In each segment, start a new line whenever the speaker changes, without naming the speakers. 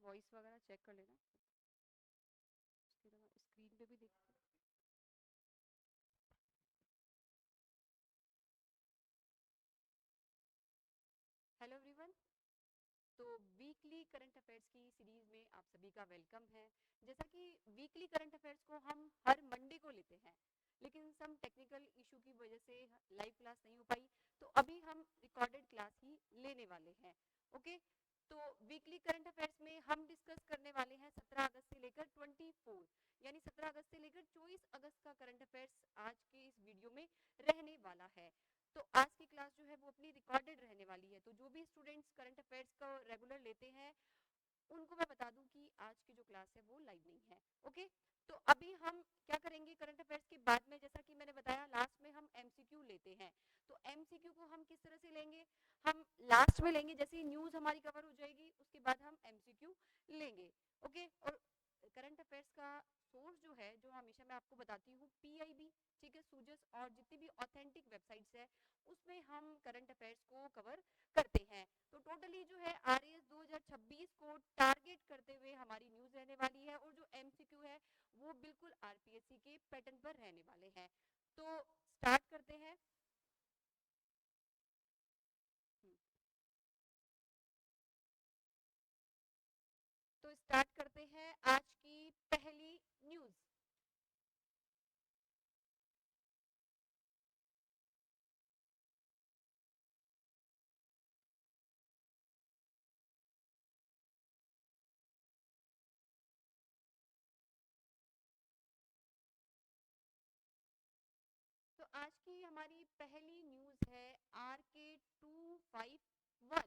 Voice वगैरह check कर लेना, उसके अलावा स्क्रीन पे भी देख। Hello everyone. तो वीकली करंट अफेयर्स की सीरीज में आप सभी का वेलकम है। जैसा कि वीकली करंट अफेयर्स को हम हर मंडे को लेते हैं, लेकिन सम टेक्निकल इशू की वजह से लाइव क्लास नहीं हो पाई, तो अभी हम रिकॉर्डेड क्लास ही लेने वाले हैं। ओके, तो वीकली करंट अफेयर्स में हम डिस्कस करने वाले हैं 17 अगस्त से लेकर 24, यानी 17 अगस्त से लेकर 24 अगस्त का करंट अफेयर्स आज के इस वीडियो में रहने वाला है। तो आज की क्लास जो है वो अपनी रिकॉर्डेड रहने वाली है, तो जो भी स्टूडेंट्स करंट अफेयर्स को रेगुलर लेते हैं उनको मैं बता दूं कि आज की जो क्लास है वो लाइव नहीं है। ओके, तो अभी हम क्या करेंगे करंट अफेयर्स के बाद में, जैसा कि मैंने बताया लास्ट में हम एमसीक्यू लेते हैं। तो एमसीक्यू को हम किस तरह से लेंगे, हम लास्ट में लेंगे, जैसे ही न्यूज हमारी कवर हो जाएगी उसके बाद हम एमसीक्यू लेंगे। ओके, और करंट अफेयर्स का सोर्स जो है, जो हमेशा मैं आपको बताती हूँ, पीआईबी, ठीक है, सूजस और जितनी भी ऑथेंटिक वेबसाइट्स है उसमें हम करंट अफेयर्स को कवर करते हैं। तो टोटली जो है आरएएस 2026 को टारगेट करते हुए हमारी न्यूज रहने वाली है, और जो एमसीक्यू है वो बिल्कुल आरपीएससी के पैटर्न पर रहने वाले हैं। तो स्टार्ट करते हैं। हम्म, तो स्टार्ट करते हैं आज की पहली न्यूज। तो आज की हमारी पहली न्यूज है RK251।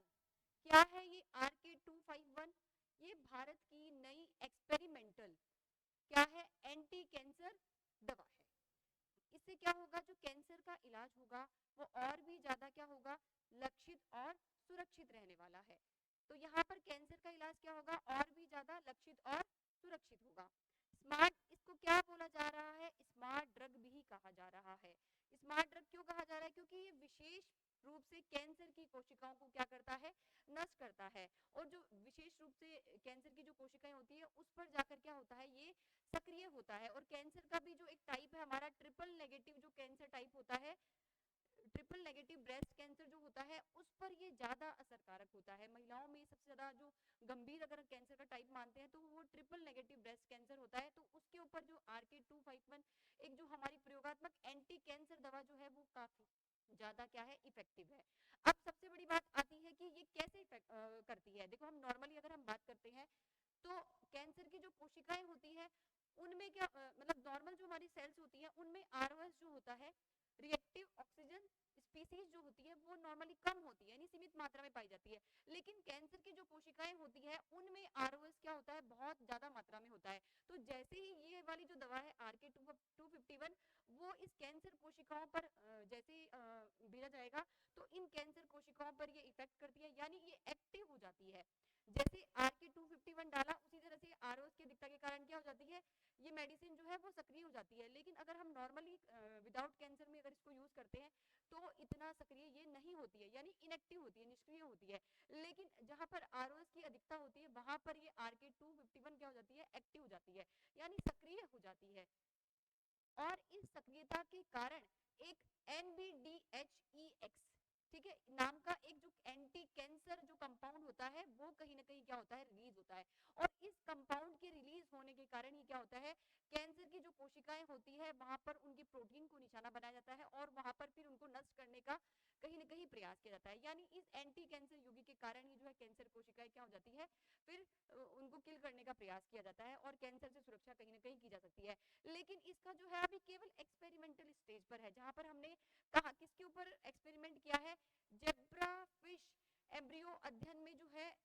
क्या है ये RK251? ये भारत की नई एक्सपेरिमेंटल क्या है, एंटी कैंसर दवा है। इससे क्या होगा, जो कैंसर का इलाज होगा वो और भी ज्यादा क्या होगा, लक्षित और सुरक्षित रहने वाला है। तो यहाँ पर कैंसर का इलाज क्या होगा, और भी ज्यादा लक्षित और सुरक्षित होगा। स्मार्ट, इसको क्या बोला जा रहा है, स्मार्ट ड्रग भी कहा जा रहा है। स्मार्ट ड्रग क्यों कहा जा रहा है, क्योंकि ये विशेष रूप से कैंसर की कोशिकाओं को क्या करता है, नष्ट करता है। और जो विशेष रूप से कैंसर की जो कोशिकाएं होती है उस पर जाकर क्या होता है, ये सक्रिय होता है। और कैंसर का भी जो एक टाइप है हमारा ट्रिपल नेगेटिव जो कैंसर टाइप होता है, ट्रिपल नेगेटिव ब्रेस्ट कैंसर जो होता है उस पर ये ज्यादा असरकारक होता है। महिलाओं में सबसे ज्यादा जो गंभीर अगर कैंसर का टाइप मानते हैं तो वो ट्रिपल नेगेटिव ब्रेस्ट कैंसर होता है। तो उसके ऊपर जो RK251 एक जो हमारी प्रयोगात्मक एंटी कैंसर दवा जो है वो काफी ज्यादा क्या है, इफेक्टिव है। अब सबसे बड़ी बात आती है कि ये कैसे इफेक्ट करती है। देखो, हम नॉर्मली अगर हम बात करते हैं तो कैंसर की जो कोशिकाएं होती है उनमें क्या मतलब नॉर्मल जो हमारी सेल्स होती है उनमें आरओएस जो होता है, रिएक्टिव ऑक्सीजन स्पीसीज जो होती है वो नॉर्मली कम होती है, यानी सीमित मात्रा में पाई जाती है। लेकिन कैंसर की जो कोशिकाएं होती है उनमें आरओएस क्या होता है, बहुत ज्यादा मात्रा में होता है। तो जैसे ही ये वाली जो दवा है RK251 वो इस कैंसर कोशिकाओं पर जैसे ही भेजा जाएगा तो इन कैंसर कोशिकाओं पर ये इफेक्ट करती है, यानी ये एक्टिव हो जाती है। जैसे RK251 डाला उसी तरह से आरओएस की अधिकता के कारण क्या हो जाती है, ये मेडिसिन जो है वो सक्रिय हो जाती है। लेकिन अगर हम नॉर्मली विदाउट कैंसर में अगर इसको यूज करते हैं तो इतना सक्रिय ये नहीं होती है, यानी इनएक्टिव होती है, निष्क्रिय होती है। लेकिन जहां पर आरओएस की अधिकता होती है वहां पर ये RK251 क्या हो जाती है, एक्टिव हो जाती है, यानी सक्रिय हो जाती है। और इस सक्रियता के कारण एक NBDHEX, ठीक है, नाम का एक जो एंटी कैंसर जो कंपाउंड होता है वो कहीं ना कहीं क्या होता है, रिलीज होता है। और इस कंपाउंड के रिलीज होने के कारण ही क्या होता है, कैंसर की जो कोशिकाएं होती है वहां पर उनकी प्रोटीन को निशाना बनाया जाता है और वहां पर फिर उनको नष्ट करने का कहीं ना कहीं प्रयास किया जाता है। यानी इस एंटी कैंसर युगी के कारण ही जो है कैंसर कोशिकाएं क्या हो जाती है, फिर उनको किल करने का प्रयास किया जाता है और कैंसर से सुरक्षा कहीं ना कहीं की जा सकती है। लेकिन इसका जो है अभी केवल एक्सपेरिमेंटल स्टेज पर है, जहां पर हमने कहा किसके ऊपर एक्सपेरिमेंट किया है, जेब्रा फिश एम्ब्रियो अध्ययन में जो है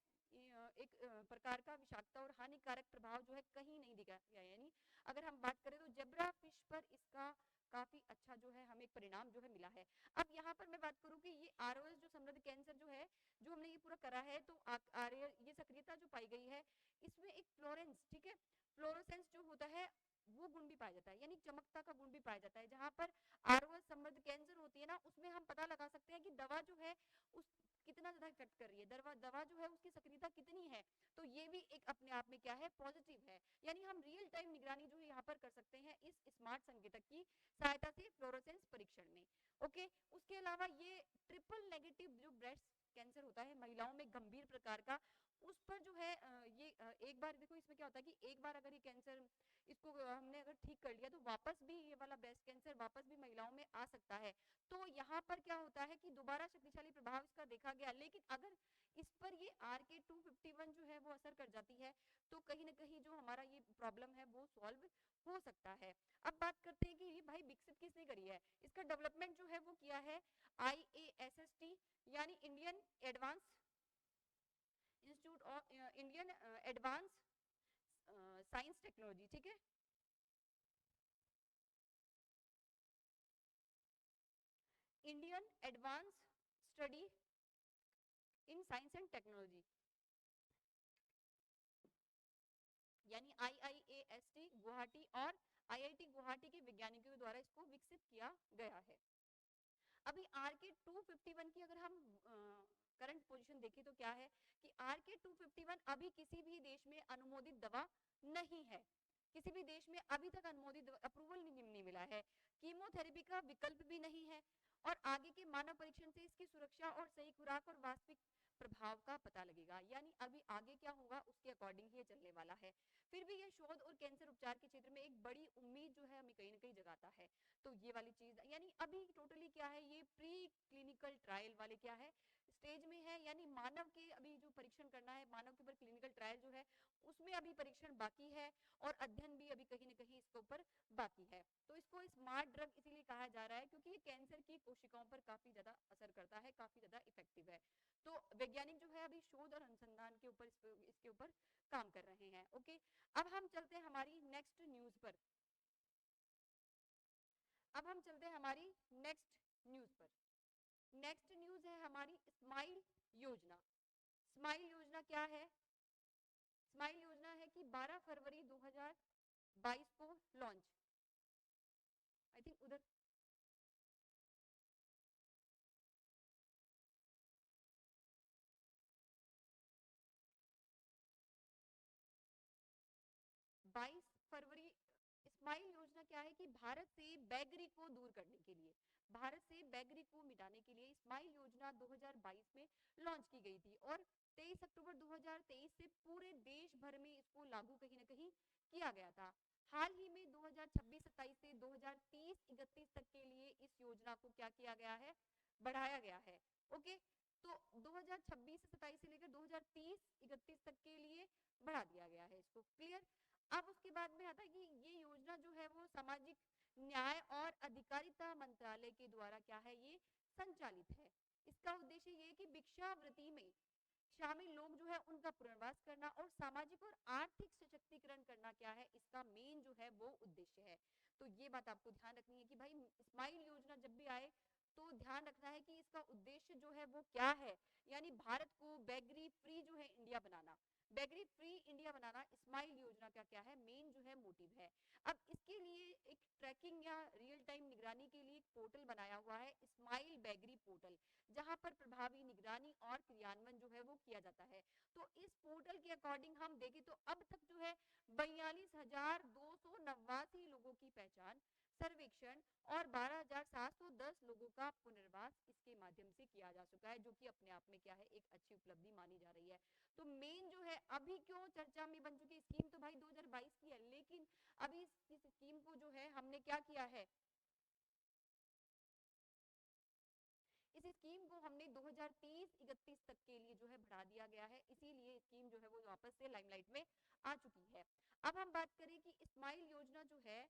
एक प्रकार का विषाक्तता और हानिकारक प्रभाव जो है कहीं नहीं दिखा गया। यानी अगर हम बात करें तो जेब्रा फिश पर इसका काफी अच्छा जो है हमें परिणाम जो है मिला है। अब यहाँ पर मैं बात करूं कि ये आरओएस जो समृद्ध कैंसर जो है जो हमने ये पूरा करा है, तो ये सक्रियता जो पाई गई है इसमें एक फ्लोरेंस, ठीक है, फ्लोरोसेंस जो होता है वो गुण भी पाया जाता है, यानी चमकता का गुण भी पाया जाता है। जहां पर आरओएस संबद्ध कैंसर होती है ना उसमें हम पता लगा सकते हैं कि दवा जो है उस कितना ज्यादा इफेक्ट कर रही है, दवा दवा जो है उसकी सक्रियता कितनी है। तो ये भी एक अपने सहायता से फ्लोरोसेंस परीक्षण में। ओके, उसके अलावा ये ट्रिपल नेगेटिव जो ब्रेस्ट कैंसर होता है महिलाओं में गंभीर प्रकार का, उस पर जो है एक बार देखो इसमें क्या होता है कि एक बार अगर ये कैंसर इसको हमने अगर ठीक कर लिया तो वापस भी ये वाला ब्रेस्ट कैंसर वापस भी महिलाओं में आ सकता है। तो यहाँ पर क्या होता है कि दोबारा शक्तिशाली प्रभाव इसका देखा गया, लेकिन अगर इस पर ये RK251 जो है वो असर कर जाती है तो कहीं ना कहीं जो हमारा ये प्रॉब्लम है वो सॉल्व हो सकता है। अब बात करते हैं कि ये भाई विकसित किसने करी है, इसका डेवलपमेंट जो है वो किया है IASST यानी Indian advance institute of Indian advance science technology, ठीक है, Indian advance study in science and technology यानी IIAST गुवाहाटी और IIT गुवाहाटी के वैज्ञानिकों द्वारा इसको विकसित किया गया है। अभी RK251 की अगर हम करंट पोजीशन देखें तो क्या है कि RK251 अभी किसी भी देश में अनुमोदित दवा नहीं है, किसी भी देश में अभी तक अनुमोदित अप्रूवल नहीं मिला है, कीमोथेरेपी का विकल्प भी नहीं है और आगे के मानव परीक्षण से इसकी सुरक्षा और सही खुराक और वास्तविक प्रभाव का पता लगेगा। यानी अभी आगे क्या होगा उसके अकॉर्डिंग ही चलने वाला है। फिर भी ये शोध और कैंसर उपचार के क्षेत्र में एक बड़ी उम्मीद जो है हमें कहीं ना कहीं जगाता है। तो ये वाली चीज यानी अभी टोटली क्या है, ये प्री क्लिनिकल ट्रायल वाले क्या है स्टेज में है, यानी मानव के अभी जो परीक्षण करना है मानव के ऊपर क्लिनिकल ट्रायल जो है उसमें अभी परीक्षण बाकी है और अध्ययन भी अभी कहीं ना कहीं इसके ऊपर बाकी है। तो इसको स्मार्ट ड्रग इसीलिए कहा जा रहा है क्योंकि ये कैंसर की कोशिकाओं पर काफी ज्यादा असर करता है, काफी ज्यादा इफेक्टिव है। तो वैज्ञानिक जो है अभी शोध और अनुसंधान के ऊपर इसके ऊपर काम कर रहे हैं। ओके, अब हम चलते हैं हमारी नेक्स्ट न्यूज पर। अब हम चलते हैं हमारी नेक्स्ट न्यूज पर। नेक्स्ट न्यूज है हमारी स्माइल योजना। स्माइल योजना क्या है? स्माइल योजना है कि 12 फरवरी 2022 को लॉन्च, आई थिंक उधर 22 फरवरी। स्माइल योजना क्या है कि भारत से बेगरी को दूर करने के लिए, भारत से बेगरी को मिटाने के लिए स्माइल योजना 2022 में लॉन्च की गई थी और 23 अक्टूबर 2023 से पूरे देश भर में इसको लागू कहीं ना कहीं किया गया था। हाल ही में 2026-27 से 2030-31 तक के लिए इस योजना को क्या किया गया है, बढ़ाया गया है। ओके, तो 2026-27 से लेकर 2030-31 तक के लिए बढ़ा दिया गया है इसको। क्लियर? अब उसके बाद में आता है कि ये योजना जो है वो सामाजिक न्याय और अधिकारिता मंत्रालय के द्वारा क्या है ये संचालित है। इसका उद्देश्य ये है कि भिक्षावृत्ति में शामिल लोग जो है उनका पुनर्वास करना और सामाजिक और आर्थिक सशक्तिकरण करना क्या है इसका मेन जो है वो उद्देश्य है। तो ये बात आपको ध्यान रखनी है कि भाई स्माइल योजना जब भी आए तो ध्यान रखना है कि इसका उद्देश्य जो है वो क्या है, यानी भारत को बेगरी फ्री जो है इंडिया बनाना, बेगरी फ्री इंडिया बनाना स्माइल योजना का क्या है मेन जो है मोटिव है। अब इसके लिए एक ट्रैकिंग या रियल टाइम निगरानी के लिए एक पोर्टल बनाया हुआ है स्माइल बेगरी पोर्टल, जहां पर प्रभावी निगरानी और क्रियान्वयन जो है वो किया जाता है। तो इस पोर्टल के अकॉर्डिंग हम देखें तो अब तक जो है 42,289 लोगों की पहचान, सर्वेक्षण और 12,710 लोगों का पुनर्वास इसके माध्यम से किया जा चुका है, जो कि अपने आप में क्या है एक अच्छी उपलब्धि मानी जा रही है। तो मेन जो है अभी क्यों चर्चा में बन चुकी स्कीम तो भाई 2022 की है, लेकिन अभी इस स्कीम को जो है हमने क्या किया है, इस स्कीम को हमने 2030-31 तक के लिए जो है बढ़ा दिया गया है, इसीलिए स्कीम जो है वो वापस से लाइमलाइट में आ चुकी है। अब हम बात करें कि स्माइल योजना जो है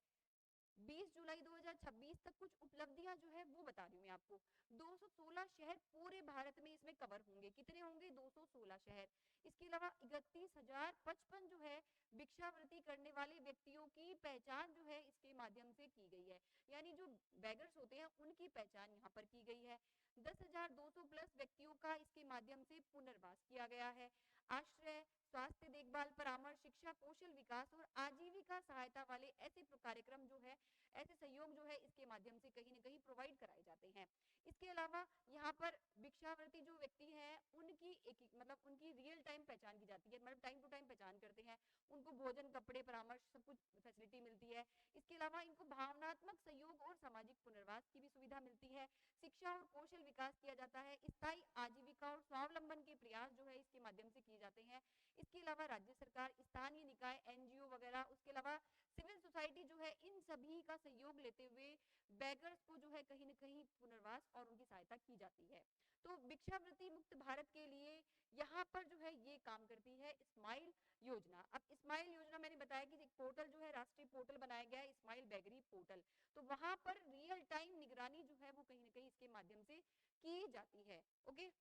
20 जुलाई 2026 तक कुछ उपलब्धियां जो है वो बता रही हूँ मैं आपको। 216 शहर पूरे भारत में इसमें कवर होंगे। कितने होंगे? 216 शहर। इसके अलावा 31,055 जो है भिक्षावृत्ति करने वाले व्यक्तियों की पहचान जो है इसके माध्यम से की गई है, यानी जो बेगर्स होते हैं उनकी पहचान यहाँ पर की गई है। 10,200 प्लस व्यक्तियों का इसके माध्यम से पुनर्वास किया गया है। आश्रय स्वास्थ्य देखभाल, परामर्श, शिक्षा, कौशल विकास और आजीविका सहायता वाले ऐसे कार्यक्रम जो है, ऐसे सहयोग जो है इसके माध्यम से कहीं न कहीं प्रोवाइड कराए जाते हैं। इसके अलावा यहाँ पर भिक्षावृत्ति जो व्यक्ति हैं उनकी मतलब उनकी रियल टाइम पहचान की जाती है, मतलब टाइम टू टाइम पहचान करते हैं, उनको भोजन, कपड़े, परामर्श सब कुछ फैसिलिटी मिलती है। इसके अलावा इनको भावनात्मक सहयोग और सामाजिक पुनर्वास की भी सुविधा मिलती है। शिक्षा और कौशल विकास किया जाता है। स्थायी आजीविका और स्वावलंबन के प्रयास जो है इसके माध्यम से किए जाते हैं। इसके अलावा राज्य सरकार, स्थानीय निकाय, एनजीओ वगैरह, उसके अलावा सिविल सोसाइटी जो है इन सभी का सहयोग लेते हुए बेगर्स को जो है कहीं न कहीं पुनर्वास और उनकी सहायता की जाती है। तो भिक्षावृत्ति मुक्त भारत के लिए यहाँ पर जो है ये काम करती है स्माइल योजना। अब स्माइल योजना मैंने बताया कि एक पोर्टल जो है, राष्ट्रीय पोर्टल बनाया गया है, स्माइल बेगरी पोर्टल। तो वहां पर रियल टाइम निगरानी जो है वो कहीं न कहीं इसके माध्यम से की जाती है। ओके,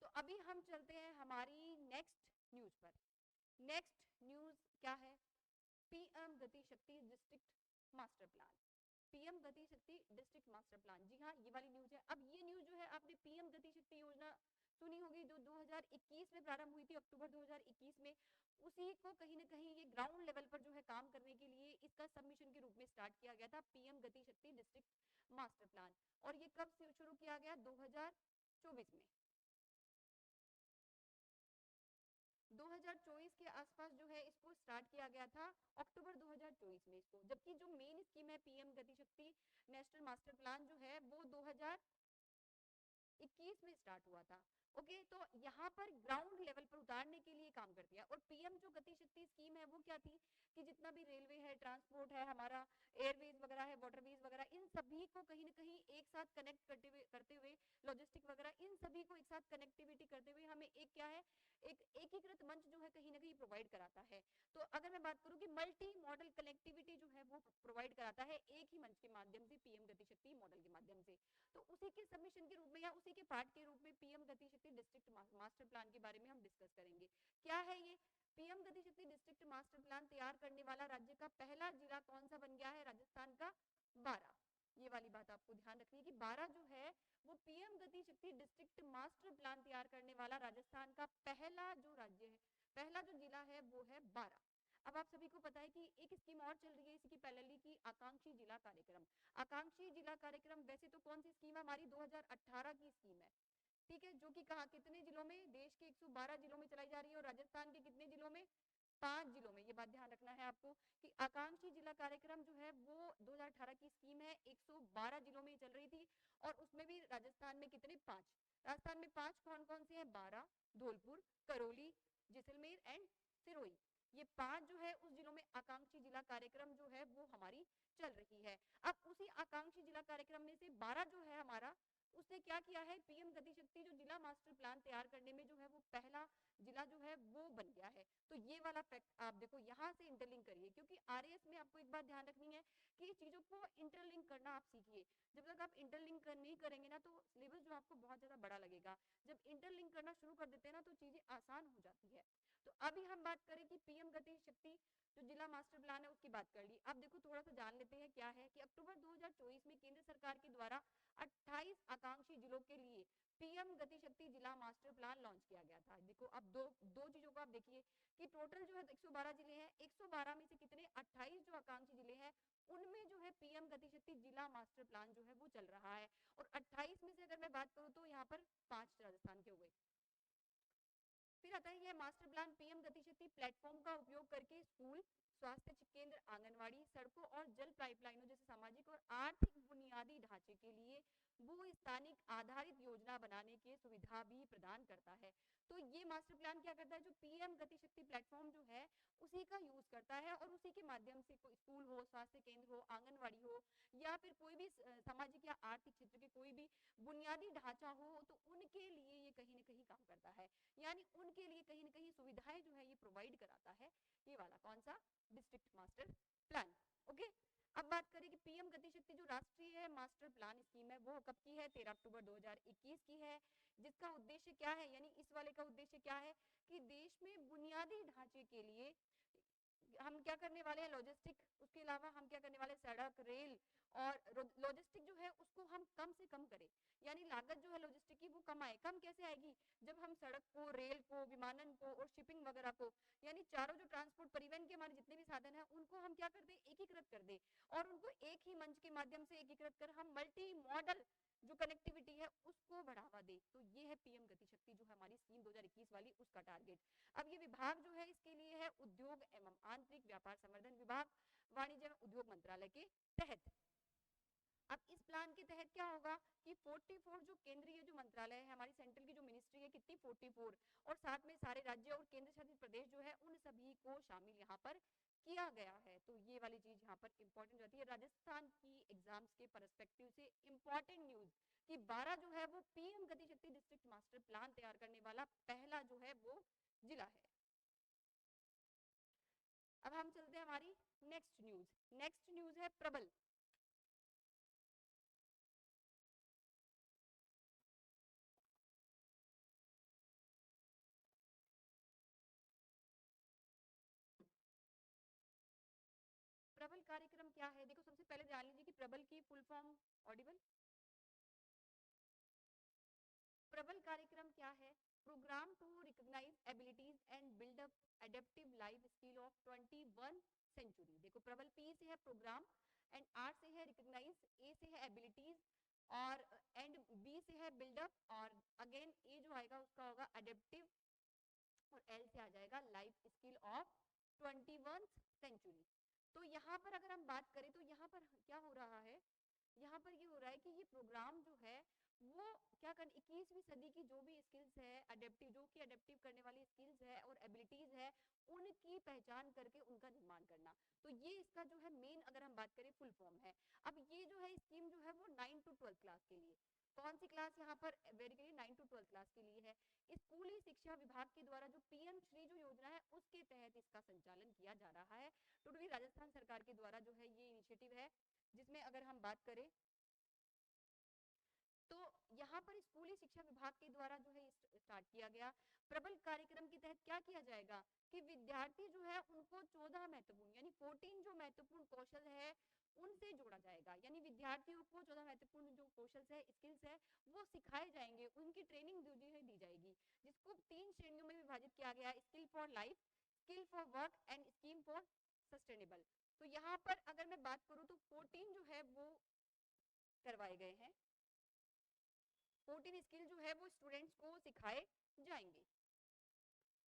तो अभी हम चलते हैं हमारी नेक्स्ट न्यूज पर। नेक्स्ट न्यूज क्या है? पीएम गति शक्ति डिस्ट्रिक्ट मास्टर प्लान। पीएम गति शक्ति डिस्ट्रिक्ट मास्टर प्लान, जी हाँ, ये वाली न्यूज है। अब ये न्यूज जो है, आपने पीएम गति शक्ति योजना सुनी होगी जो 2021 में प्रारंभ हुई थी, अक्टूबर 2021 में। उसी को कहीं ना कहीं ये ग्राउंड लेवल पर जो है काम करने के लिए इसका सबमिशन के रूप में स्टार्ट किया गया था, पीएम गति शक्ति डिस्ट्रिक्ट मास्टर प्लान। और ये कब से शुरू किया गया? 2024 में। 2024 के आसपास जो है इसको स्टार्ट किया गया था, अक्टूबर 2024 में इसको। जबकि जो मेन स्कीम है पीएम गति शक्ति नेशनल मास्टर प्लान जो है वो 2021 में स्टार्ट हुआ था। ओके, तो यहाँ पर ग्राउंड लेवल पर उतारने के लिए काम करती है। और पीएम जो गति शक्ति स्कीम है वो क्या थी कि जितना भी रेलवे है, ट्रांसपोर्ट है, हमारा एयरवेज वगैरह है, वाटरवेज वगैरह, इन सभी को कहीं ना कहीं एक साथ कनेक्ट करते हुए लॉजिस्टिक वगैरह, इन सभी को एक साथ कनेक्टिविटी करते हुए हमें एक क्या है, एक एकीकृत मंच जो है कहीं ना कहीं प्रोवाइड कराता है। तो अगर मैं बात करूं कि मल्टी मॉडल कनेक्टिविटी जो है वो प्रोवाइड कराता है एक ही मंच के माध्यम से, पीएम गति शक्ति मॉडल के माध्यम से। तो उसी के सबमिशन के रूप में या उसी के पार्ट के रूप में पीएम गति शक्ति डिस्ट्रिक्ट मास्टर प्लान के बारे में हम डिस्कस करेंगे। क्या है ये? पीएम गति शक्ति डिस्ट्रिक्ट मास्टर प्लान तैयार करने वाला राज्य का पहला जिला कौन सा बन गया है? राजस्थान का बारां। ये वाली बात आपको ध्यान रखनी है कि बारां जो है वो पीएम गति शक्ति डिस्ट्रिक्ट मास्टर प्लान तैयार करने वाला राजस्थान का पहला जो राज्य है, पहला जो जिला है वो है बारां। अब आप सभी को पता है कि एक स्कीम और चल रही है इसकी पैरेलली की आकांक्षी जिला कार्यक्रम। आकांक्षी जिला कार्यक्रम वैसे तो कौन सी स्कीम है? हमारी 2018 की स्कीम है, ठीक है, जो कि कहा कितने जिलों में? देश के 112 जिलों में चलाई जा रही है। और राजस्थान के कितने जिलों में? 5 जिलों में। ये बात ध्यान रखना है आपको कि आकांक्षी जिला कार्यक्रम जो है वो 2018 की स्कीम है, 112 जिलों में चल रही थी। और उसमें भी राजस्थान में कितने? 5। राजस्थान में 5 कौन कौन से हैं? बारां, धौलपुर, करौली, जैसलमेर एंड सिरोही। ये 5 जो है उस जिलों में आकांक्षी जिला कार्यक्रम जो है वो हमारी चल रही है। अब उसी आकांक्षी जिला कार्यक्रम में से 12 जो है हमारा, उसने क्या किया है? पीएम गति शक्ति जो जिला मास्टर प्लान तैयार करने में जो है वो पहला जिला जो है वो बन गया है। तो ये वाला फैक्ट आप देखो, यहाँ से इंटरलिंक करिए, क्योंकि आरएएस में आपको एक बात ध्यान रखनी है कि चीजों को इंटरलिंक करना आप सीखिए। जब तक आप इंटरलिंक नहीं करेंगे ना तो सिलेबस जो आपको बहुत ज्यादा बड़ा लगेगा। जब इंटरलिंक करना शुरू कर देते हैं ना तो चीजें आसान हो जाती है। तो अभी हम बात करें कि पीएम गति शक्ति जो जिला मास्टर प्लान है उसकी बात कर ली। अब देखो थोड़ा सा जान लेते हैं क्या है कि अक्टूबर 2024 में केंद्र सरकार के द्वारा 28 आकांक्षी जिलों के लिए पीएम गति शक्ति जिला मास्टर प्लान लॉन्च किया गया था। देखो अब दो चीजों को आप देखिए कि टोटल जो है 112 जिले हैं, 112 में से कितने? 28 जो आकांक्षी जिले हैं उनमें जो है पीएम गति शक्ति जिला मास्टर प्लान जो है वो चल रहा है। और 28 में से अगर मैं बात करूं तो यहाँ पर 5 राजस्थान के हो गए। फिर आता है यह मास्टर प्लान पीएम गति शक्ति प्लेटफॉर्म का उपयोग करके स्कूल, स्वास्थ्य केंद्र, आंगनवाड़ी, सड़कों और जल पाइपलाइनों जैसे सामाजिक और आर्थिक बुनियादी ढांचे के लिए भू स्थानिक आधारित योजना बनाने की सुविधा भी प्रदान करता है। तो ये मास्टर प्लान क्या करता है? जो पीएम गति शक्ति प्लेटफॉर्म जो है उसी का यूज करता है और उसी के माध्यम से कोई स्कूल हो, स्वास्थ्य केंद्र हो, आंगनवाड़ी हो या फिर कोई भी सामाजिक या आर्थिक क्षेत्र के कोई भी बुनियादी ढांचा हो तो उनके लिए ये कहीं ना कहीं काम करता है। यानी उनके लिए कहीं ना कहीं सुविधाएं जो है ये प्रोवाइड कराता है। ये वाला कौन सा? District master plan. ओके, अब बात करें कि पीएम गति शक्ति जो राष्ट्रीय मास्टर प्लान स्कीम है वो कब की है? 13 अक्टूबर 2021 की है। जिसका उद्देश्य क्या है? यानी इस वाले का उद्देश्य क्या है कि देश में बुनियादी ढांचे के लिए हम क्या करने वाले हैं? लॉजिस्टिक, उसके अलावा हम क्या करने वाले? सड़क, रेल और लॉजिस्टिक जो है उसको हम कम से कम करें, यानी लागत जो है लॉजिस्टिक की वो कम आए। कम कैसे आएगी? जब हम सड़क को, रेल को, विमानन को और शिपिंग वगैरह को, यानी चारों जो ट्रांसपोर्ट परिवहन के हमारे जितने भी साधन है उनको हम क्या कर दे, एकीकृत कर दे और उनको एक ही मंच के माध्यम से एकीकृत कर हम मल्टी मॉडल जो कनेक्टिविटी है उसको बढ़ावा दे। तो ये है पीएम गति शक्ति जो हमारी स्कीम 2021 वाली, उसका टारगेट। अब ये विभाग जो है इसके लिए है उद्योग एवं आंतरिक व्यापार संवर्धन विभाग, वाणिज्य एवं उद्योग मंत्रालय के तहत। अब इस प्लान के तहत क्या होगा कि 44 जो केंद्रीय जो मंत्रालय है, हमारी सेंट्रल की जो मिनिस्ट्री है कितनी 44, और साथ में सारे राज्य और केंद्र शासित प्रदेश जो है उन सभी को शामिल यहाँ पर किया गया है। तो ये वाली चीज यहाँ पर इंपॉर्टेंट रहती है। राजस्थान की एग्जाम्स के परस्पेक्टिव से इंपॉर्टेंट न्यूज कि 12 जो है वो पीएम गति शक्ति डिस्ट्रिक्ट मास्टर प्लान तैयार करने वाला पहला जो है वो जिला है। अब हम चलते हैं हमारी नेक्स्ट न्यूज। नेक्स्ट न्यूज है प्रबल। प्रबल कार्यक्रम क्या है? देखो सबसे पहले जान लीजिए कि प्रबल की फुल फॉर्म, ऑडिबल, प्रबल कार्यक्रम क्या है? Programme to recognise abilities and build up adaptive life skill of 21 century. देखो प्रबल पी से है प्रोग्राम, एंड आर से है रिकॉग्नाइज, ए से है एबिलिटीज और एंड बी से है बिल्डअप, और अगेन ए जो आएगा उसका होगा एडेप्टिव और एल से आ जाएगा लाइफ स्किल ऑफ 21 सेंचुरी। तो यहाँ पर अगर हम बात करें तो यहाँ पर क्या हो रहा है, यहाँ पर ये हो रहा है कि ये प्रोग्राम जो है वो क्या कर 21वीं सदी की जो भी स्किल्स है अडेप्टिव, जो कि अडेप्टिव करने वाली स्किल्स है और एबिलिटीज है, उनकी पहचान करके उनका निर्माण करना। तो ये इसका जो है मेन अगर हम बात करें फुल फॉर्म है। अब ये जो है स्कीम जो है वो 9 to 12 क्लास के लिए, कौन सी क्लास यहाँ पर बेसिकली 9 to 12 क्लास के लिए है। स्कूली शिक्षा विभाग के द्वारा जो पीएम श्री जो योजना है उसके तहत इसका संचालन किया जा रहा है। टोटली राजस्थान सरकार के द्वारा जो है ये इनिशिएटिव है, जिसमें अगर हम बात करें तो यहाँ पर स्कूली शिक्षा विभाग के द्वारा जो है स्टार्ट किया गया। प्रबल कार्यक्रम के तहत क्या किया जाएगा कि विद्यार्थी जो है उनको 14 महत्वपूर्ण यानी 14 जो महत्वपूर्ण कौशल है उनसे जोड़ा जाएगा, यानी विद्यार्थियों को 14 महत्वपूर्ण जो कौशल है, स्किल्स है, वो सिखाए जाएंगे, उनकी ट्रेनिंग दी जाएगी, जिसको 3 श्रेणियों में विभाजित किया गया, skill for life, skill for work and scheme for sustainable. तो यहाँ पर अगर मैं बात करूँ तो 14 जो है वो करवाए गए हैं, 14 स्किल जो है वो स्टूडेंट्स को सिखाए जाएंगे।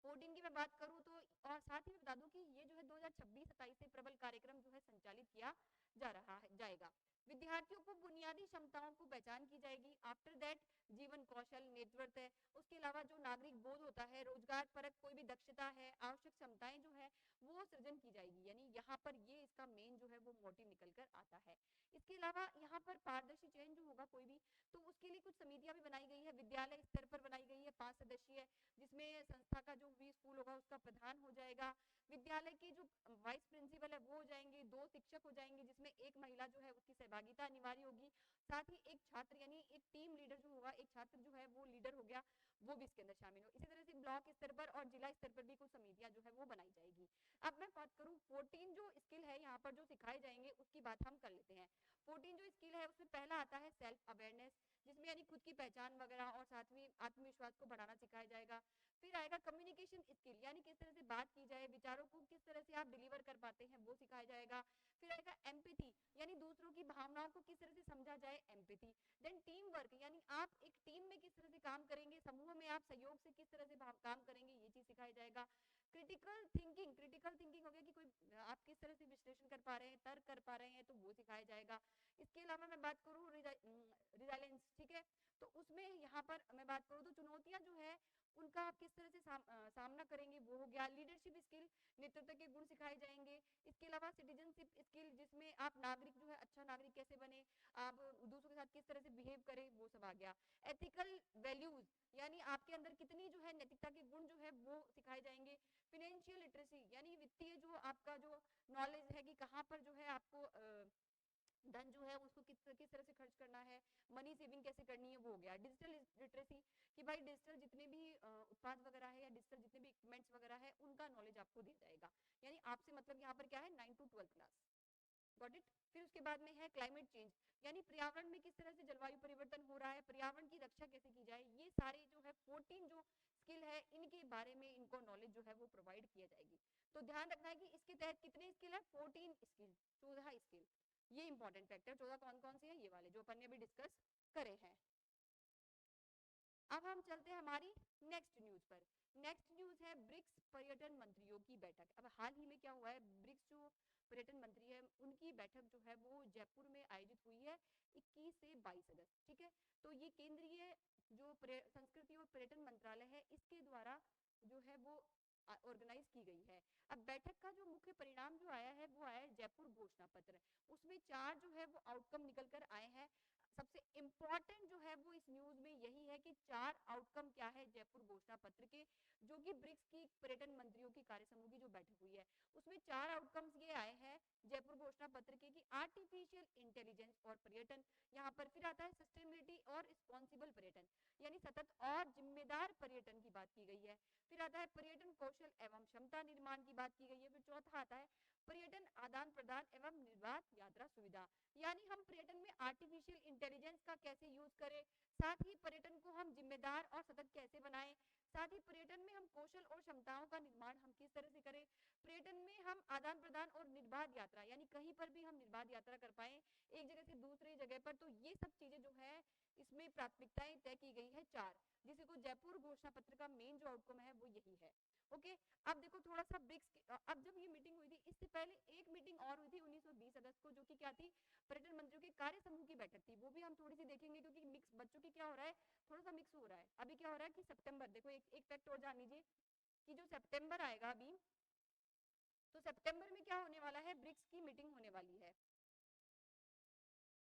14 की मैं बात करूं तो, और साथ ही मैं बता दूं कि ये जो है 2026-27 से प्रबल कार्यक्रम जो है संचालित किया जा रहा है जाएगा। विद्यार्थियों को बुनियादी क्षमताओं को पहचान की जाएगी। आफ्टर दैट जीवन कौशल, नेतृत्व है, उसके अलावा जो नागरिक बोध होता है, रोजगार परक कोई भी दक्षता है, आवश्यक क्षमताएं जो है वो सृजन की जाएगी, यानी यहाँ पर ये इसका मेन जो है वो मोटिव निकल कर आता है। इसके अलावा यहाँ पर पारदर्शी चयन जो होगा कोई भी, तो उसके लिए कुछ समितियां भी बनाई गई है, विद्यालय स्तर पर बनाई गई है 5 सदस्यीय, जिसमें संस्था का जो भी स्कूल होगा उसका प्रधान हो जाएगा, विद्यालय की जो वाइस प्रिंसिपल है वो हो जाएंगे, 2 शिक्षक हो जाएंगे जिसमें एक महिला जो है उसकी सहभागिता अनिवार्य होगी, साथ ही एक छात्र यानी एक टीम लीडर जो होगा, एक छात्र जो है वो लीडर हो गया, वो भी इसके अंदर शामिल हो। इसी तरह से ब्लॉक स्तर पर और जिला स्तर पर भी कुछ समितियां जो है वो बनाई जाएगी। अब मैं बात करूं 14 जो स्किल है यहाँ पर जो सिखाए जाएंगे उसकी बात हम कर लेते हैं। 14 जो स्किल है उसमें पहला आता है सेल्फ अवेयरनेस, जिसमें यानी खुद की पहचान वगैरह और साथ में आत्मविश्वास को बढ़ाना सिखाया जाएगा। फिर आएगा कम्युनिकेशन स्किल, यानी किस तरह से बात की जाए, विचारों को किस तरह से आप डिलीवर कर पाते हैं वो सिखाया जाएगा। फिर आएगा एम्पैथी, यानी दूसरों की भावनाओं को किस तरह से समझा जाए, एम्पैथी। देन टीम वर्क, यानी आप एक टीम में किस तरह से काम करेंगे, समूह में आप सहयोग से किस तरह से काम करेंगे, ये चीज सिखाया जाएगा। क्रिटिकल थिंकिंग, क्रिटिकल थिंकिंग हो गया कि कोई आप किस तरह से विश्लेषण कर पा रहे हैं, तर्क कर पा रहे हैं, तो वो सिखाया जाएगा। इसके अलावा मैं बात करूँ रिजाइलेंस, ठीक है, तो उसमें यहाँ पर मैं बात करूँ तो चुनौतियां जो है उनका आप किस तरह से सामना करेंगे वो हो गया। लीडरशिप स्किल, नेतृत्व के गुण सिखाए जाएंगे। इसके अलावा सिटीजनशिप स्किल, जिसमें आप नागरिक जो है अच्छा नागरिक कैसे बने, आप दूसरों के साथ किस तरह से बिहेव करें, वो सब आ गया। एथिकल वैल्यूज, यानी आपके अंदर कितनी जो है नैतिकता के गुण जो है वो सिखाए जाएंगे। फिनेंशियल लिटरेसी, यानी वित्तीय जो आपका जो नॉलेज है कि कहाँ पर जो है आपको धन जो है उसको किस तरह से खर्च करना है, मनी सेविंग कैसे करनी है, वो हो गया। डिजिटल लिटरेसी कि भाई डिजिटल जितने भी उत्पाद वगैरह है या डिजिटल जितने भी इक्विपमेंट्स वगैरह है उनका नॉलेज आपको दिया जाएगा, यानी आपसे मतलब यहाँ पर क्या है 9 to 12 क्लास। Got it. फिर उसके बाद में है क्लाइमेट चेंज, यानी पर्यावरण में किस तरह से जलवायु परिवर्तन हो रहा है, पर्यावरण की रक्षा कैसे की जाए, ये सारे जो है 14 जो स्किल है इनके बारे में इनको नॉलेज जो है वो प्रोवाइड किया जाएगी। तो ध्यान रखना है कि इसके तहत कितने स्किल है, 14 स्किल, 14 स्किल। ये इंपॉर्टेंट फैक्टर 14 कौन कौन से हैं, ये वाले जो अपन ने भी डिस्कस करे हैं। अब हम चलते हैं हमारी नेक्स्ट न्यूज पर। नेक्स्ट न्यूज है ब्रिक्स पर्यटन मंत्रियों की बैठक। अब हाल ही में क्या हुआ है, ब्रिक्स जो पर्यटन मंत्री है उनकी बैठक जो है वो जयपुर में आयोजित हुई है 21 से 22 अगस्त, ठीक है। तो ये केंद्रीय जो संस्कृति और पर्यटन मंत्रालय है इसके द्वारा जो है वो ऑर्गेनाइज की गई है। अब बैठक का जो मुख्य परिणाम जो आया है वो आया है जयपुर घोषणा पत्र। उसमें 4 जो है वो आउटकम निकल कर आए हैं। सबसे इंपॉर्टेंट जो है वो इस न्यूज में यही है कि 4 आउटकम क्या है जयपुर घोषणा पत्र के, जो कि ब्रिक्स की पर्यटन मंत्रियों की कार्य समूह की जो बैठक हुई है उसमें 4 आउटकम्स ये आए हैं जयपुर घोषणा पत्र के कि आर्टिफिशियल इंटेलिजेंस और पर्यटन, यहाँ पर फिर आता है सस्टेनेबिलिटी और रिस्पॉन्सिबल पर्यटन, यानी सतत और जिम्मेदार पर्यटन की बात की गई है। फिर आता है पर्यटन कौशल एवं क्षमता निर्माण की बात की गई है। फिर चौथा आता है पर्यटन आदान प्रदान एवं निर्बाध यात्रा सुविधा, यानी हम पर्यटन में आर्टिफिशियल इंटेलिजेंस का कैसे यूज करें, साथ ही पर्यटन को हम जिम्मेदार और सतत कैसे बनाएं, साथ ही पर्यटन में हम कौशल और क्षमताओं का निर्माण हम किस तरह से करें, पर्यटन में हम आदान प्रदान और निर्बाध यात्रा, यानी कहीं पर भी हम निर्बाध यात्रा कर पाए एक जगह से दूसरी जगह पर। तो ये सब चीजें जो है इसमें प्राथमिकताएं तय की गई है 4, जिसे को जयपुर घोषणा पत्र का मेन जो आउटकम है वो यही है। ओके, अब देखो थोड़ा सा ब्रिक्स, अब जब ये मीटिंग हुई थी इससे पहले एक मीटिंग और हुई थी 19-20 अगस्त को, जो कि क्या थी, पर्यटन मंत्रियों के कार्य समूह की बैठक थी। वो भी हम थोड़ी सी देखेंगे क्योंकि मिक्स बच्चों की क्या हो रहा है, थोड़ा सा मिक्स हो रहा है। अभी क्या हो रहा है कि सितंबर, देखो एक फैक्ट और जान लीजिए कि जो सितंबर आएगा अभी, तो सितंबर में क्या होने वाला है, ब्रिक्स की मीटिंग होने वाली है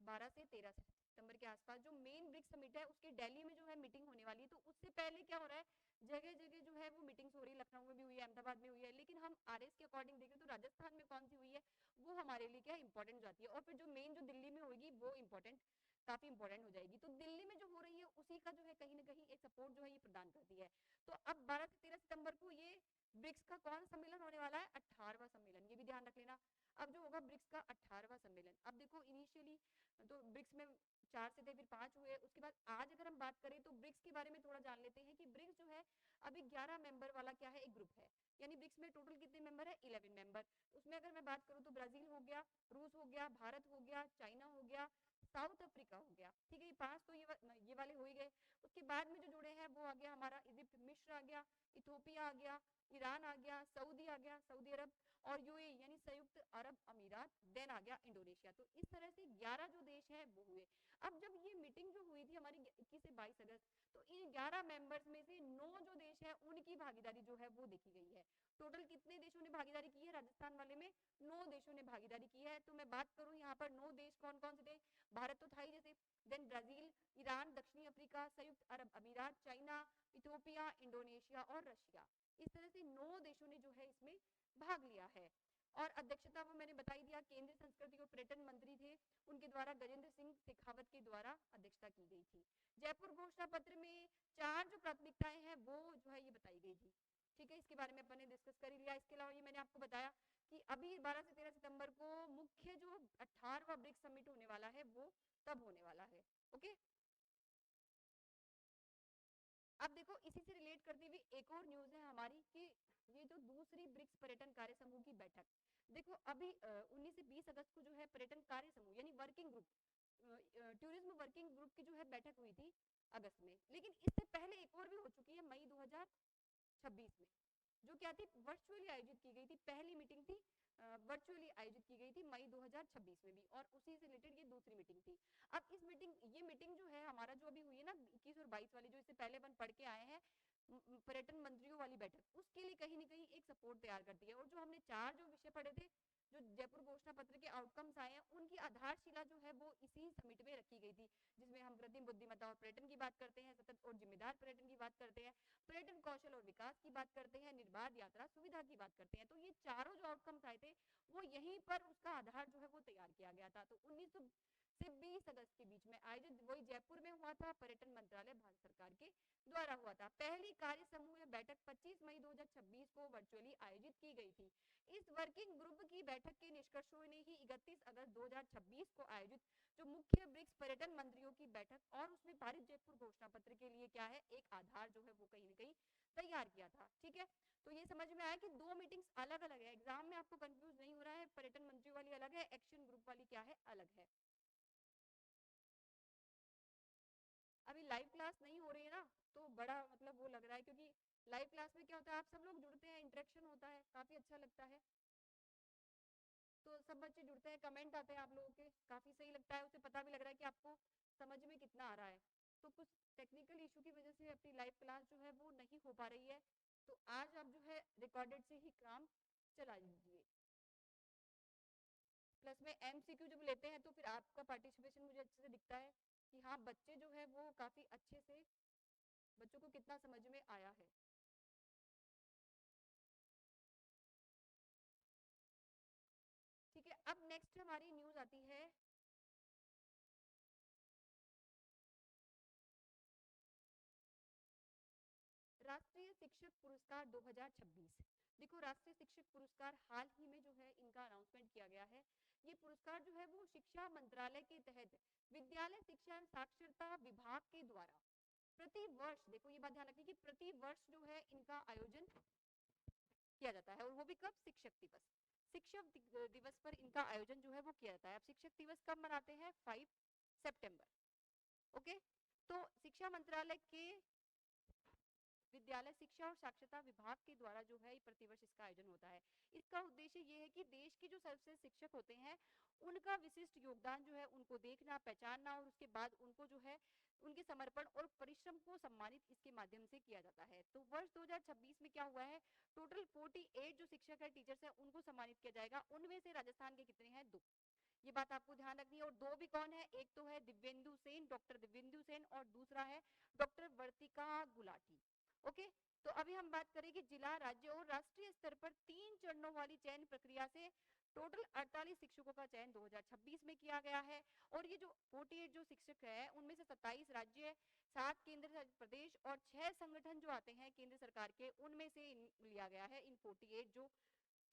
12 से 13 सितंबर के आसपास। जो मेन ब्रिक्स समिट है उसकी दिल्ली में जो है मीटिंग होने वाली है। तो उससे पहले क्या हो रहा है, जगह जगह जो है वो मीटिंग्स हो रही है, लखनऊ में भी हुई है, अहमदाबाद में हुई है, लेकिन हम आरएस के अकॉर्डिंग देखें तो राजस्थान में कौन सी हुई है वो हमारे लिए क्या इंपॉर्टेंट जाती है। और फिर जो मेन जो दिल्ली में होगी वो इंपॉर्टेंट, काफी इंपॉर्टेंट हो जाएगी। तो दिल्ली में जो हो रही है उसी का जो है कहीं ना कहीं एक सपोर्ट जो है ये प्रदान करती है। तो अब 12 से 13 सितंबर को ये ब्रिक्स का कौन सम्मेलन होने वाला है, 18वां सम्मेलन, ये भी ध्यान रख लेना। अब जो होगा ब्रिक्स का 18वां सम्मेलन, अब देखो इनिशियली तो ब्रिक्स में 4 से थे, फिर 5 हुए, उसके बाद आज अगर हम बात करें तो ब्रिक्स के बारे में थोड़ा जान लेते हैं कि ब्रिक्स जो है अभी 11 मेंबर वाला क्या है, एक ग्रुप है। यानी ब्रिक्स में टोटल कितने मेंबर है, 11 मेंबर। उसमें अगर मैं बात करूं तो ब्राजील हो गया, रूस हो गया, भारत हो गया, चाइना हो गया, साउथ अफ्रीका हो गया, ठीक है। ये 5 तो ये वाले हो ही गए। उसके बाद में जो जुड़े हैं वो आ गया हमारा इजिप्ट, मिस्र आ गया, इथोपिया आ गया, ईरान आ गया, सऊदी आ गया, सऊदी अरब, और यूएई यानी संयुक्त अरब अमीरात, देन आ गया इंडोनेशिया। तो इस तरह से 11 जो देश हैं वो हुए। अब जब ये मीटिंग जो हुई थी हमारी 21 से 22 अगस्त, तो इन 11 मेंबर्स में से 9 जो देश है उनकी भागीदारी जो है वो देखी गई है। टोटल कितने देशों ने भागीदारी की है, राजस्थान वाले में 9 देशों ने भागीदारी की है। तो मैं बात करूं यहाँ पर 9 देश कौन कौन से थे, भारत तो था ही जैसे, देन ब्राजील, ईरान, दक्षिणी अफ्रीका, संयुक्त अरब अमीरात, चाइना, इथोपिया, इंडोनेशिया और रशिया। इस तरह से 9 देशों ने जो है इसमें भाग लिया है। और अध्यक्षता वो मैंने बताई दिया, केंद्रीय संस्कृति और पर्यटन मंत्री थे, उनके द्वारा गजेंद्र सिंह शेखावत के द्वारा अध्यक्षता की गई थी। जयपुर घोषणा पत्र में 4 जो प्राथमिकताएं हैं वो जो है ये बताई गई थी, ठीक है। इसके बारे में अपन ने डिस्कस कर ही लिया। इसके अलावा ये मैंने आपको बताया कि अभी 12 से 13 सितंबर को मुख्य जो 18वां ब्रिक्स समिट होने वाला है वो तब होने वाला है। ओके, अब देखो इसी से रिलेट करती हुई एक और न्यूज है हमारी कि ये जो दूसरी ब्रिक्स पर्यटन कार्य समूह की बैठक, देखो अभी 19 से 20 अगस्त को जो है पर्यटन कार्य समूह यानी working group, tourism working group की जो है बैठक हुई थी अगस्त में। लेकिन इससे पहले एक और भी हो चुकी है मई 2026 में, जो क्या थी, वर्चुअली आयोजित की गई थी, पहली मीटिंग थी वर्चुअली आयोजित की गई थी मई 2026 में भी, और उसी से रिलेटेड ये दूसरी मीटिंग थी। अब इस मीटिंग, ये मीटिंग जो है हमारा जो अभी हुई है ना 21 और 22 वाली, जो इससे पहले अपन पढ़ के आए हैं पर्यटन मंत्रियों वाली बैठक, उसके लिए कहीं ना कहीं एक सपोर्ट तैयार करती है। और जो हमने 4 जो विषय पढ़े थे, जो जयपुर घोषणा पत्र के आउटकम्स आए हैं, उनकी आधारशिला जो है वो इसी समिट में रखी गई थी, जिसमें हम कृत्रिम बुद्धिमत्ता और पर्यटन की बात करते हैं, सतत और जिम्मेदार पर्यटन की बात करते हैं, पर्यटन कौशल और विकास की बात करते हैं, निर्बाध यात्रा सुविधा की बात करते हैं। तो ये चारों जो आउटकम्स आए थे वो यहीं पर उसका आधार जो है वो तैयार किया गया था। तो से 20 अगस्त के बीच में आयोजित, वही जयपुर में हुआ था, पर्यटन मंत्रालय भारत सरकार के द्वारा हुआ था। पहली कार्य समूह या बैठक 25 मई 2026 को वर्चुअली आयोजित की गई थी। इस वर्किंग ग्रुप की बैठक के निष्कर्षों ने ही 31 अगस्त 2026 को आयोजित जो मुख्य ब्रिक्स पर्यटन मंत्रियों की बैठक और उसमें पारित जयपुर घोषणा पत्र के लिए क्या है, एक आधार जो है वो कहीं ना कहीं तैयार किया था। ठीक है, तो ये समझ में आया कि दो मीटिंग्स अलग अलग है, एग्जाम में आपको कंफ्यूज नहीं हो रहा है, पर्यटन मंत्रियों वाली अलग है, एक्शन ग्रुप वाली क्या है, अलग है। अभी लाइव क्लास नहीं हो रही है ना, तो बड़ा मतलब वो लग रहा है, क्योंकि लाइव क्लास में क्या होता है, आप सब लोग जुड़ते हैं, इंटरेक्शन होता है, काफी अच्छा लगता है, तो सब बच्चे जुड़ते हैं, कमेंट आते हैं आप लोगों के, काफी सही लगता है, उससे पता भी लग रहा है कि आपको समझ में कितना आ रहा है। तो कुछ टेक्निकल इशू की वजह से अपनी लाइव क्लास जो है वो नहीं हो पा रही है, तो आज आप जो है रिकॉर्डेड से ही काम चला लीजिए। प्लस में एमसीक्यू जब लेते हैं तो फिर आपका पार्टिसिपेशन मुझे अच्छे से दिखता है कि हाँ बच्चे जो है वो काफी अच्छे से, बच्चों को कितना समझ में आया है। ठीक है, अब नेक्स्ट हमारी न्यूज आती है राष्ट्रीय शिक्षक पुरस्कार 2026। देखो राष्ट्रीय शिक्षक पुरस्कार हाल ही में जो है इनका अनाउंसमेंट किया गया है। ये पुरस्कार जो है वो शिक्षा मंत्रालय के तहत विद्यालय शिक्षा एवं साक्षरता विभाग के द्वारा प्रति वर्ष, देखो ये बात ध्यान रखिए कि प्रति वर्ष जो है इनका आयोजन किया जाता है, और वो भी कब, शिक्षक दिवस। शिक्षक दिवस पर इनका आयोजन जो है वो किया जाता है। अब शिक्षक दिवस कब मनाते हैं, 5 सितंबर। ओके, तो शिक्षा मंत्रालय के विद्यालय शिक्षा और साक्षरता विभाग के द्वारा जो है प्रतिवर्ष इसका आयोजन होता है। इसका उद्देश्य ये है कि देश के जो सर्वश्रेष्ठ शिक्षक होते हैं उनका विशिष्ट योगदान जो है उनको देखना, पहचानना, और उसके बाद उनको जो है उनके समर्पण और परिश्रम को सम्मानित इसके माध्यम से किया जाता है। तो वर्ष 2026 में क्या हुआ है, टोटल 48 जो शिक्षक है, टीचर्स है, उनको सम्मानित किया जाएगा। उनमें से राजस्थान के कितने हैं, 2। ये बात आपको ध्यान रखनी है, और 2 भी कौन है, एक तो है दिव्येंदु सेन, डॉक्टर दिव्येंदु सेन, और दूसरा है डॉक्टर वर्तिका गुलाटी। ओके, तो अभी हम बात करें कि जिला, राज्य और राष्ट्रीय स्तर पर 3 चरणों वाली चयन प्रक्रिया से टोटल 48 शिक्षकों का चयन 2026 में किया गया है। और ये जो 48 जो शिक्षक है उनमें से 27 राज्य, 7 केंद्र शासित प्रदेश और 6 संगठन जो आते हैं केंद्र सरकार के, उनमें से लिया गया है इन 48 जो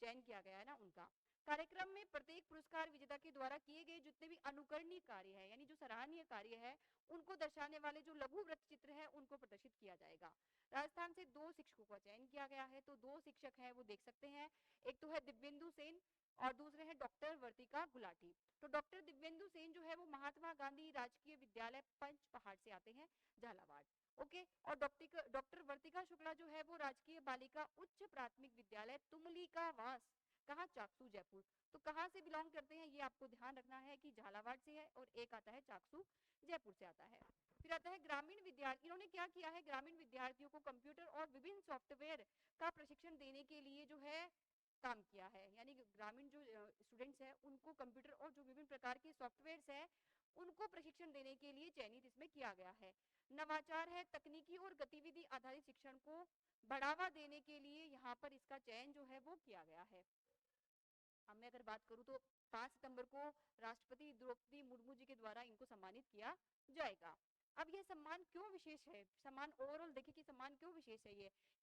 चयन किया गया है ना उनका। कार्यक्रम में प्रत्येक पुरस्कार विजेता के द्वारा किए गए जितने भी अनुकरणीय कार्य है, यानी जो सराहनीय कार्य है, उनको दर्शाने वाले जो लघु वृत्त चित्र है उनको प्रदर्शित किया जाएगा। राजस्थान से 2 शिक्षकों का चयन किया गया है, तो 2 शिक्षक हैं वो देख सकते हैं, एक तो है दिव्येंदु सेन और दूसरे हैं डॉक्टर वर्तिका गुलाटी। तो डॉक्टर दिव्येंदु सेन जो है वो महात्मा गांधी राजकीय विद्यालय पंच पहाड़ से आते हैं, झालावाड़। ओके, और डॉक्टर वर्तिका शुक्ला जो है वो राजकीय बालिका उच्च प्राथमिक विद्यालय तुमली का वास, कहाँ, चाकसू, जयपुर। तो कहाँ से बिलोंग करते हैं ये आपको ध्यान रखना है कि झालावाड़ से है, और एक आता है चाकसू, जयपुर से आता है। फिर आता है ग्रामीण विद्यार्थी, इन्होंने क्या किया है, ग्रामीण विद्यार्थियों को कंप्यूटर और विभिन्न सॉफ्टवेयर का प्रशिक्षण देने के लिए जो है काम किया है। यानी ग्रामीण जो स्टूडेंट्स हैं उनको कंप्यूटर और जो विभिन्न प्रकार के सॉफ्टवेयर है उनको प्रशिक्षण देने के लिए चयनित इसमें किया गया है। नवाचार है, तकनीकी और गतिविधि आधारित शिक्षण को बढ़ावा देने के लिए यहाँ पर इसका चयन जो है वो किया गया है। अब मैं अगर बात करूं तो 5 सितंबर को राष्ट्रपति द्रौपदी मुर्मू जी के द्वारा इनको सम्मानित किया जाएगा। अब यह सम्मान क्यों विशेष है, सम्मान ओवरऑल देखिए कि सम्मान क्यों विशेष है,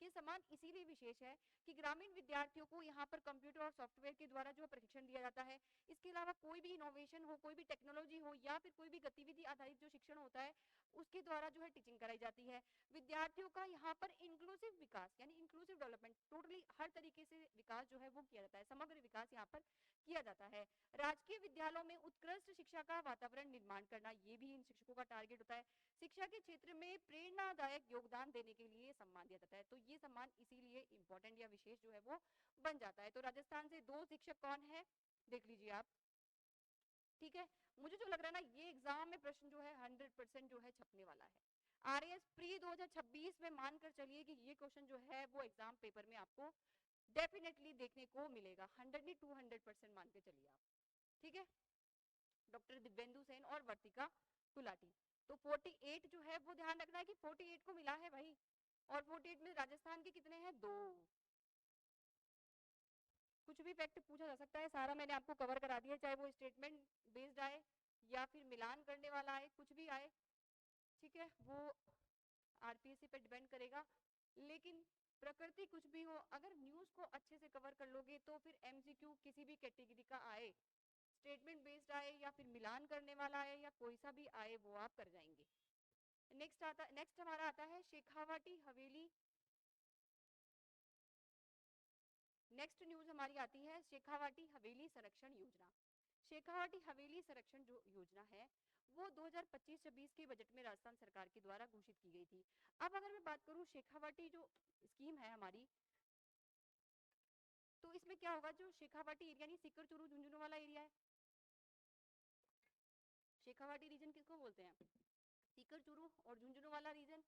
ये सम्मान इसीलिए विशेष है कि ग्रामीण विद्यार्थियों को यहाँ पर कंप्यूटर और सॉफ्टवेयर के द्वारा जो प्रशिक्षण दिया जाता है, इसके अलावा कोई भी इनोवेशन हो, कोई भी टेक्नोलॉजी हो, या फिर कोई भी गतिविधि आधारित जो शिक्षण होता है उसके द्वारा जो है टीचिंग कराई जाती है। विद्यार्थियों का यहाँ पर इंक्लूसिव विकास, यानी इंक्लूसिव डेवलपमेंट, टोटली हर तरीके से विकास जो है वो किया जाता है, समग्र विकास यहाँ पर किया जाता है। राजकीय विद्यालयों में उत्कृष्ट शिक्षा का वातावरण निर्माण करना, ये भी इन शिक्षकों का टारगेट होता है। शिक्षा के क्षेत्र में प्रेरणादायक योगदान देने के लिए सम्मान दिया जाता है, तो ये सम्मान इसीलिए इंपॉर्टेंट या विशेष जो है वो बन जाता है। तो राजस्थान से 2 शिक्षक कौन है, देख लीजिए आप। ठीक है, मुझे जो लग रहा है ना, ये एग्जाम में प्रश्न जो है 100% जो है छपने वाला है। आरएएस प्री 2026 में मानकर चलिए कि ये क्वेश्चन जो है वो एग्जाम पेपर में आपको डेफिनेटली देखने को मिलेगा, 100% मान के चलिए आप। ठीक है, डॉक्टर दिव्येंदु सेन और वर्तिका गुलाटी। तो 48 जो है वो ध्यान रखना है कि 48 को मिला है भाई, और 48 में राजस्थान के कितने हैं, 2। कुछ भी फैक्ट पूछा जा सकता है, सारा मैंने आपको कवर करा दिया, चाहे वो स्टेटमेंट बेस्ड आए या फिर मिलान करने वाला आए, कुछ भी आए, ठीक है, वो आरपीएससी पे डिपेंड करेगा। लेकिन प्रकृति कुछ भी हो, अगर न्यूज को अच्छे से कवर कर लोगे तो फिर एमसीक्यू किसी भी कैटेगरी का आए, स्टेटमेंट बेस्ड आए या फिर मिलान करने वाला आए या कोई सा भी आए, वो आप कर जाएंगे। नेक्स्ट हमारा आता है शेखावाटी हवेली। नेक्स्ट न्यूज हमारी आती है शेखावाटी हवेली संरक्षण योजना। शेखावाटी हवेली संरक्षण जो योजना है वो 2025-26 के बजट में राजस्थान सरकार के द्वारा घोषित की गई थी। अब अगर मैं बात करूं शेखावाटी जो स्कीम है हमारी, तो इसमें क्या होगा, जो शेखावाटी एरिया नहीं, सीकर चूरू झुंझुनू वाला एरिया है, शेखावाटी रीजन किसको बोलते हैं, सीकर चूरू और झुंझुनू वाला रीजन।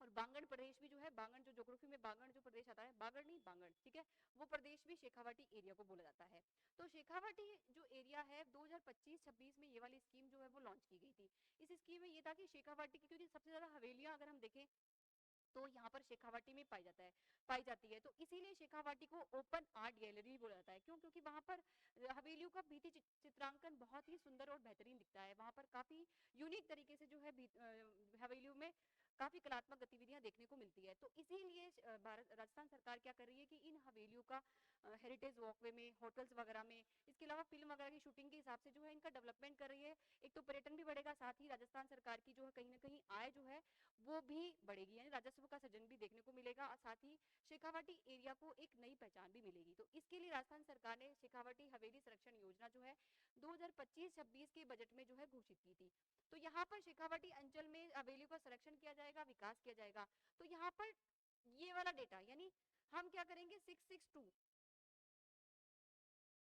और बांगड़ प्रदेश भी जो है, बांगड़ जो ज्योग्राफी में बांगड़ जो प्रदेश आता है, बांगड़ नहीं बांगड़, ठीक है, वो प्रदेश भी शेखावाटी एरिया को बोला जाता है। तो शेखावाटी जो एरिया है 2025-26 में ये वाली स्कीम जो है वो लॉन्च की गई थी। इस स्कीम में ये था कि शेखावाटी की, क्योंकि सबसे ज्यादा हवेलियां अगर हम देखें तो यहाँ पर शेखावाटी में पाई जाती है, तो इसीलिए शेखावाटी को ओपन आर्ट गैलरी बोला जाता है। क्यों? क्योंकि वहाँ पर हवेलियों का भित्ति चित्रांकन बहुत ही सुंदर और बेहतरीन दिखता है। वहाँ पर काफी यूनिक तरीके से जो है हवेलियों में काफी कलात्मक गतिविधियां देखने को मिलती है। तो इसीलिए भारत राजस्थान सरकार क्या कर रही है कि इन हवेलियों का हेरिटेज वॉकवे में, होटल्स वगैरह में, इसके अलावा फिल्म वगैरह की शूटिंग के हिसाब से जो है इनका डेवलपमेंट कर रही है। एक तो पर्यटन भी बढ़ेगा, साथ ही राजस्थान सरकार की जो है कहीं ना कहीं आय जो है वो भी बढ़ेगी, यानी राजस्व का सृजन भी देखने को मिलेगा, और साथ ही शेखावाटी एरिया को एक नई पहचान भी मिलेगी। तो इसके लिए राजस्थान सरकार ने शेखावाटी हवेली संरक्षण योजना जो है 2025-26 के बजट में जो है घोषित की थी। तो यहाँ पर शेखावाटी अंचल में हवेलियों का संरक्षण किया जाएगा, विकास किया जाएगा। तो यहाँ पर ये वाला डेटा, यानी हम क्या करेंगे 662